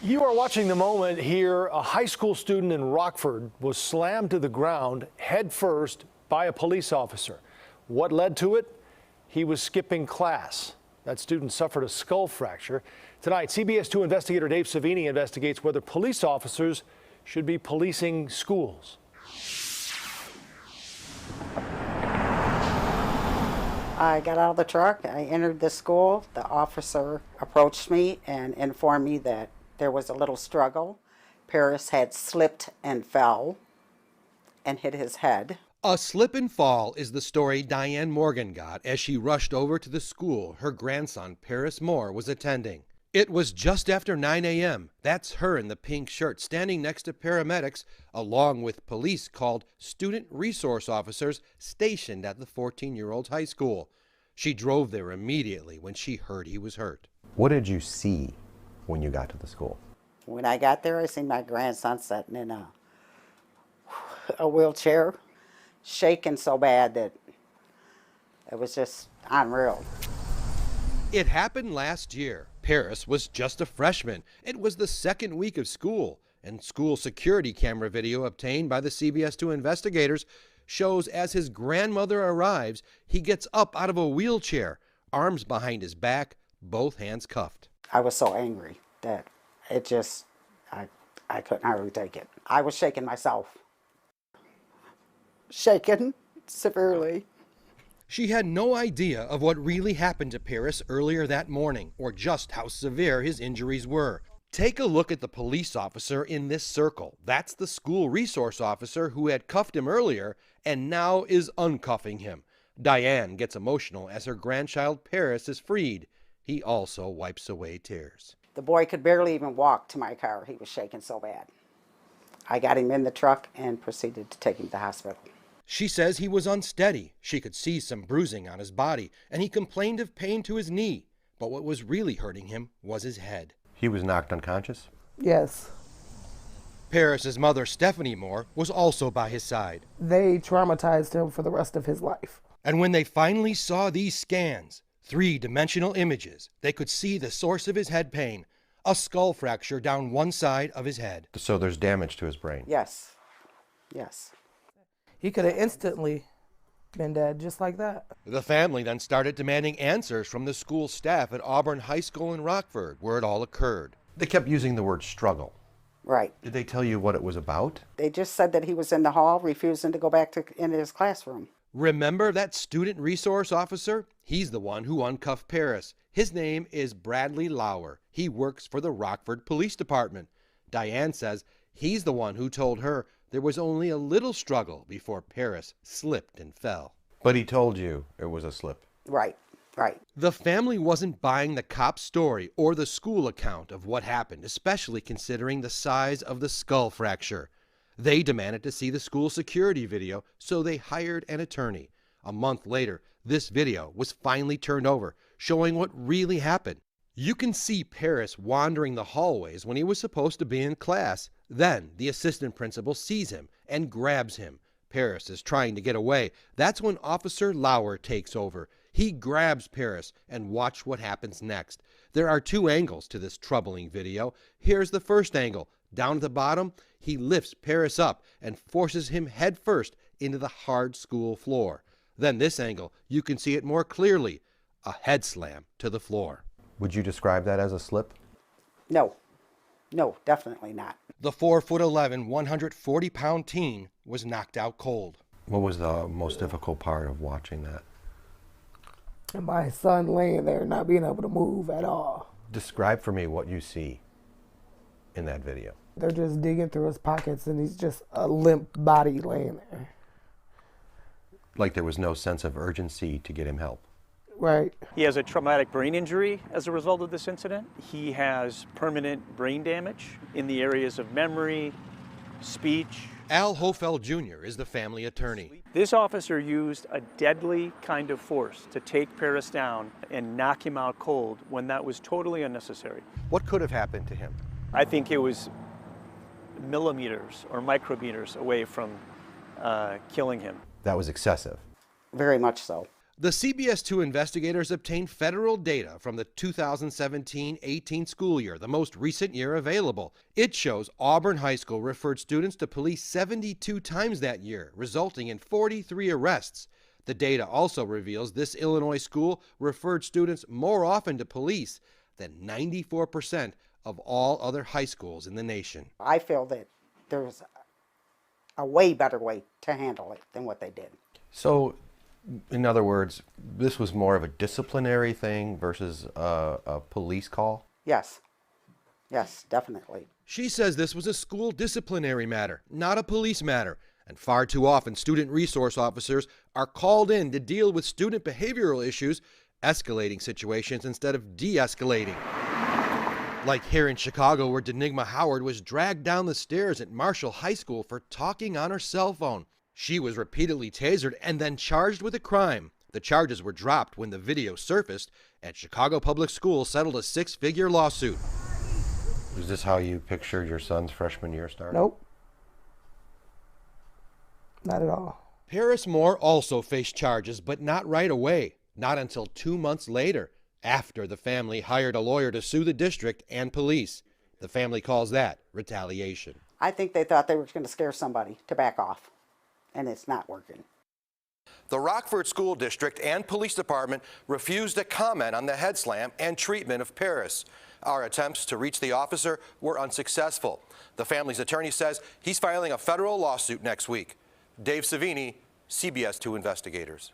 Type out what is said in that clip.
You are watching the moment here. A high school student in Rockford was slammed to the ground head first by a police officer. What led to it? He was skipping class. That student suffered a skull fracture. Tonight, CBS 2 investigator Dave Savini investigates whether police officers should be policing schools. I got out of the truck, I entered the school. The officer approached me and informed me that there was a little struggle. Paris had slipped and fell and hit his head. A slip and fall is the story Diane Morgan got as she rushed over to the school her grandson Paris Moore was attending. It was just after 9 a.m. That's her in the pink shirt standing next to paramedics along with police called student resource officers stationed at the 14-year-old's high school. She drove there immediately when she heard he was hurt. What did you see when you got to the school? When I got there, I seen my grandson sitting in a wheelchair, shaking so bad that it was just unreal. It happened last year. Paris was just a freshman. It was the second week of school, and school security camera video obtained by the CBS 2 investigators shows as his grandmother arrives, he gets up out of a wheelchair, arms behind his back, both hands cuffed. I was so angry that it just, I couldn't hardly take it. I was shaking myself. Shaken severely. She had no idea of what really happened to Paris earlier that morning, or just how severe his injuries were. Take a look at the police officer in this circle. That's the school resource officer who had cuffed him earlier and now is uncuffing him. Diane gets emotional as her grandchild Paris is freed. He also wipes away tears. The boy could barely even walk to my car. He was shaking so bad. I got him in the truck and proceeded to take him to the hospital. She says he was unsteady. She could see some bruising on his body, and he complained of pain to his knee. But what was really hurting him was his head. He was knocked unconscious? Yes. Paris's mother, Stephanie Moore, was also by his side. They traumatized him for the rest of his life. And when they finally saw these scans, three-dimensional images, they could see the source of his head pain, a skull fracture down one side of his head. So there's damage to his brain? Yes. Yes. He could have instantly been dead just like that. The family then started demanding answers from the school staff at Auburn High School in Rockford, where it all occurred. They kept using the word struggle. Right. Did they tell you what it was about? They just said that he was in the hall refusing to go back into his classroom. Remember that student resource officer? He's the one who uncuffed Paris. His name is Bradley Lauer. He works for the Rockford Police Department. Diane says he's the one who told her there was only a little struggle before Paris slipped and fell. But he told you it was a slip. Right, right. The family wasn't buying the cop's story or the school account of what happened, especially considering the size of the skull fracture. They demanded to see the school security video, so they hired an attorney. A month later, this video was finally turned over, showing what really happened. You can see Paris wandering the hallways when he was supposed to be in class. Then the assistant principal sees him and grabs him. Paris is trying to get away. That's when Officer Lauer takes over. He grabs Paris, and watch what happens next. There are two angles to this troubling video. Here's the first angle. Down at the bottom, he lifts Paris up and forces him headfirst into the hard school floor. Then this angle, you can see it more clearly. A head slam to the floor. Would you describe that as a slip? No. No, definitely not. The 4'11", 140-pound teen was knocked out cold. What was the most difficult part of watching that? And my son laying there not being able to move at all. Describe for me what you see in that video. They're just digging through his pockets and he's just a limp body laying there. Like there was no sense of urgency to get him help. Right. He has a traumatic brain injury as a result of this incident. He has permanent brain damage in the areas of memory, speech. Al Hofeld Jr. is the family attorney. This officer used a deadly kind of force to take Paris down and knock him out cold when that was totally unnecessary. What could have happened to him? I think it was millimeters or micrometers away from killing him. That was excessive. Very much so. The CBS 2 investigators obtained federal data from the 2017-18 school year, the most recent year available. It shows Auburn High School referred students to police 72 times that year, resulting in 43 arrests. The data also reveals this Illinois school referred students more often to police than 94% of all other high schools in the nation. I feel that there's a way better way to handle it than what they did. So, in other words, this was more of a disciplinary thing versus a police call? Yes. Yes, definitely. She says this was a school disciplinary matter, not a police matter. And far too often, student resource officers are called in to deal with student behavioral issues, escalating situations instead of de-escalating. Like here in Chicago, where Denigma Howard was dragged down the stairs at Marshall High School for talking on her cell phone. She was repeatedly tasered and then charged with a crime. The charges were dropped when the video surfaced, and Chicago Public Schools settled a 6-figure lawsuit. Is this how you pictured your son's freshman year starting? Nope. Not at all. Paris Moore also faced charges, but not right away. Not until 2 months later, after the family hired a lawyer to sue the district and police. The family calls that retaliation. I think they thought they were going to scare somebody to back off, and it's not working. The Rockford School District and Police Department refused to comment on the head slam and treatment of Paris. Our attempts to reach the officer were unsuccessful. The family's attorney says he's filing a federal lawsuit next week. Dave Savini, CBS 2 Investigators.